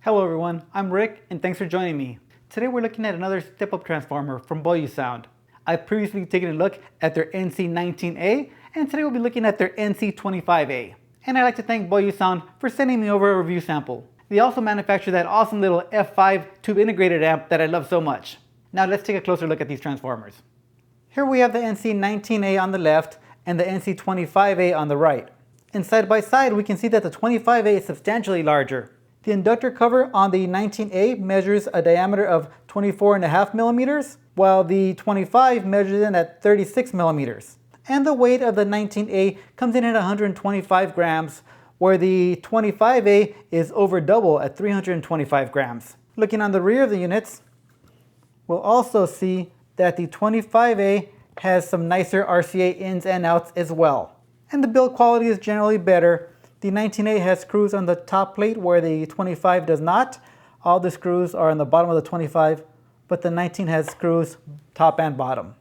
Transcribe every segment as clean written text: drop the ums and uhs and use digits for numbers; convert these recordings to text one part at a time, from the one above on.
Hello everyone, I'm Rick and thanks for joining me. Today we're looking at another step-up transformer from Boyuusound. I've previously taken a look at their NC19A and today we'll be looking at their NC25A. And I'd like to thank Boyuusound for sending me over a review sample. They also manufacture that awesome little F5 tube integrated amp that I love so much. Now let's take a closer look at these transformers. Here we have the NC19A on the left and the NC25A on the right. And side by side we can see that the 25A is substantially larger. The inductor cover on the 19A measures a diameter of 24.5 millimeters, while the 25 measures in at 36 millimeters. And the weight of the 19A comes in at 125 grams, where the 25A is over double at 325 grams. Looking on the rear of the units, we'll also see that the 25A has some nicer RCA ins and outs as well. And the build quality is generally better. The 19A has screws on the top plate where the 25 does not. All the screws are on the bottom of the 25, but the 19 has screws top and bottom.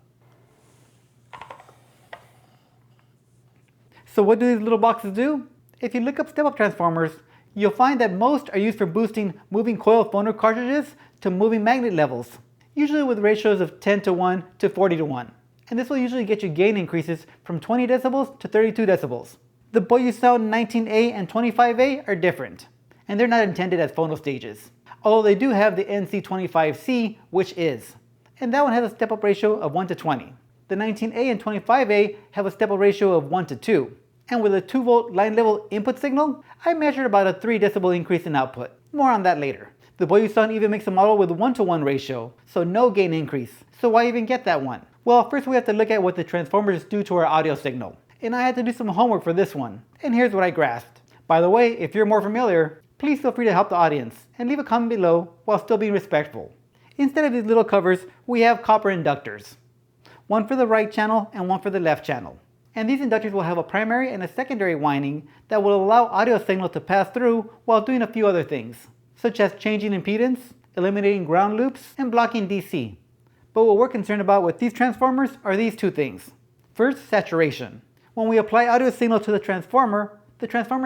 So what do these little boxes do? If you look up step-up transformers, you'll find that most are used for boosting moving coil phono cartridges to moving magnet levels, usually with ratios of 10:1 to 40:1. And this will usually get you gain increases from 20 decibels to 32 decibels. The Boyuusound 19A and 25A are different, and they're not intended as phono stages, although they do have the NC25C, which is. And that one has a step-up ratio of 1:20. The 19A and 25A have a step-up ratio of 1:2. And with a 2-volt line level input signal, I measured about a 3 decibel increase in output. More on that later. The Boyuusound even makes a model with a 1:1 ratio, so no gain increase. So why even get that one? Well, first we have to look at what the transformers do to our audio signal. And I had to do some homework for this one. And here's what I grasped. By the way, if you're more familiar, please feel free to help the audience and leave a comment below while still being respectful. Instead of these little covers, we have copper inductors. One for the right channel and one for the left channel. And these inductors will have a primary and a secondary winding that will allow audio signal to pass through while doing a few other things, such as changing impedance, eliminating ground loops, and blocking DC. But what we're concerned about with these transformers are these two things. First, saturation. When we apply audio signal to the transformer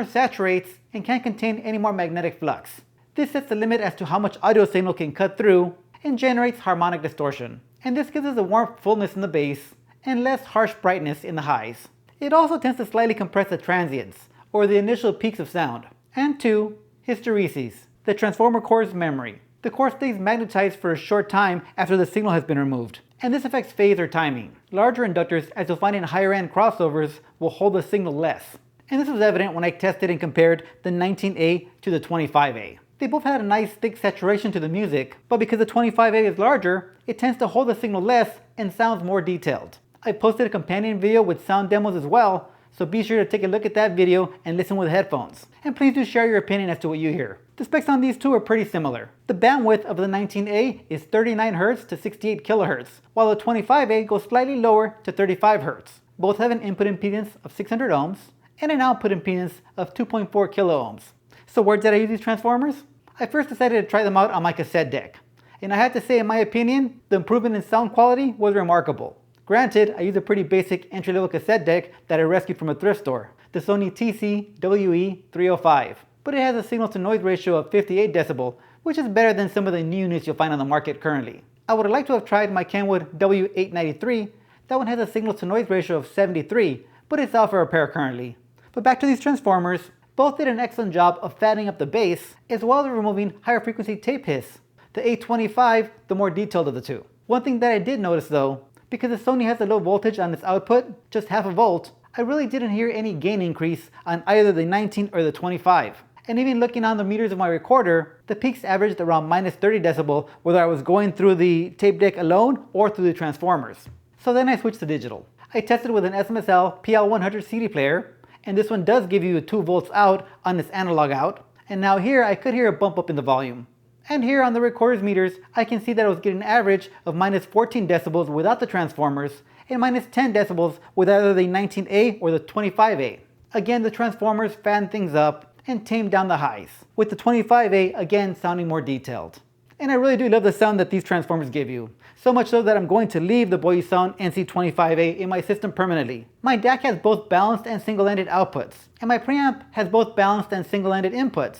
saturates and can't contain any more magnetic flux. This sets the limit as to how much audio signal can cut through and generates harmonic distortion. And this gives us a warm fullness in the bass and less harsh brightness in the highs. It also tends to slightly compress the transients, or the initial peaks of sound. And 2, hysteresis, the transformer core's memory. The core stays magnetized for a short time after the signal has been removed, and this affects phase or timing. Larger inductors, as you'll find in higher end crossovers, will hold the signal less. And this was evident when I tested and compared the 19A to the 25A. They both had a nice thick saturation to the music, but because the 25A is larger, it tends to hold the signal less and sounds more detailed. I posted a companion video with sound demos as well, so be sure to take a look at that video and listen with headphones. And please do share your opinion as to what you hear. The specs on these two are pretty similar. The bandwidth of the 19A is 39 Hz to 68 kHz, while the 25A goes slightly lower to 35 Hz. Both have an input impedance of 600 ohms and an output impedance of 2.4 kilo ohms. So where did I use these transformers? I first decided to try them out on my cassette deck. And I have to say, in my opinion, the improvement in sound quality was remarkable. Granted, I use a pretty basic entry-level cassette deck that I rescued from a thrift store, the Sony TC-WE305. But it has a signal-to-noise ratio of 58 decibel, which is better than some of the new units you'll find on the market currently. I would have liked to have tried my Kenwood W893. That one has a signal-to-noise ratio of 73, but it's out for repair currently. But back to these transformers, both did an excellent job of fattening up the bass, as well as removing higher frequency tape hiss. The 825, the more detailed of the two. One thing that I did notice though, because the Sony has a low voltage on its output, just half a volt, I really didn't hear any gain increase on either the 19 or the 25. And even looking on the meters of my recorder, the peaks averaged around minus 30 decibel whether I was going through the tape deck alone or through the transformers. So then I switched to digital. I tested with an SMSL PL100 CD player, and this one does give you 2 volts out on its analog out. And now here I could hear a bump up in the volume. And here on the recorder's meters, I can see that I was getting an average of minus 14 decibels without the transformers and minus 10 decibels with either the 19A or the 25A. Again, the transformers fan things up and tame down the highs, with the 25A again sounding more detailed. And I really do love the sound that these transformers give you. So much so that I'm going to leave the Boyuusound NC25A in my system permanently. My DAC has both balanced and single-ended outputs, and my preamp has both balanced and single-ended inputs.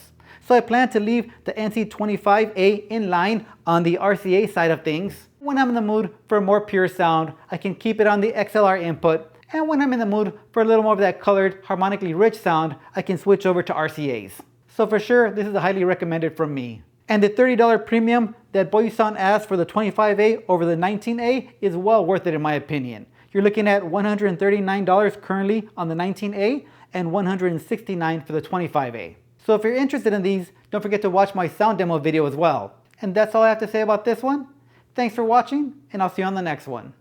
So I plan to leave the NC25A in line on the RCA side of things. When I'm in the mood for more pure sound, I can keep it on the XLR input. And when I'm in the mood for a little more of that colored, harmonically rich sound, I can switch over to RCAs. So for sure, this is highly recommended from me. And the $30 premium that Boyuusound asks for the 25A over the 19A is well worth it in my opinion. You're looking at $139 currently on the 19A and $169 for the 25A. So if you're interested in these, don't forget to watch my sound demo video as well. And that's all I have to say about this one. Thanks for watching, and I'll see you on the next one.